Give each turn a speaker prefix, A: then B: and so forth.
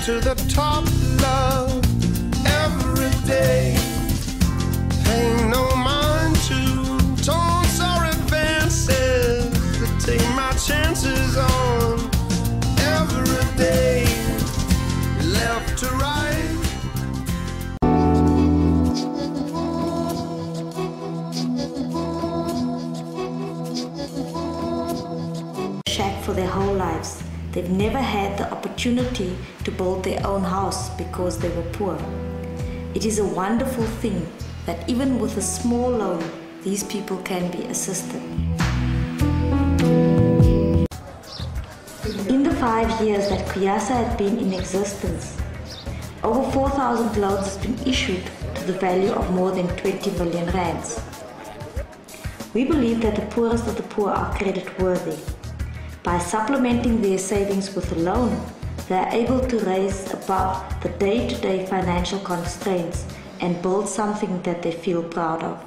A: to the top, love, every day. Paying no mind to torn, sorry fancies that take my chances on every day. Left to right.
B: Shack for their whole lives. They've never had the opportunity to build their own house because they were poor. It is a wonderful thing that even with a small loan, these people can be assisted. In the 5 years that Kuyasa had been in existence, over 4,000 loans have been issued to the value of more than 20 million rands. We believe that the poorest of the poor are credit-worthy. By supplementing their savings with a loan, they are able to raise above the day-to-day financial constraints and build something that they feel proud of.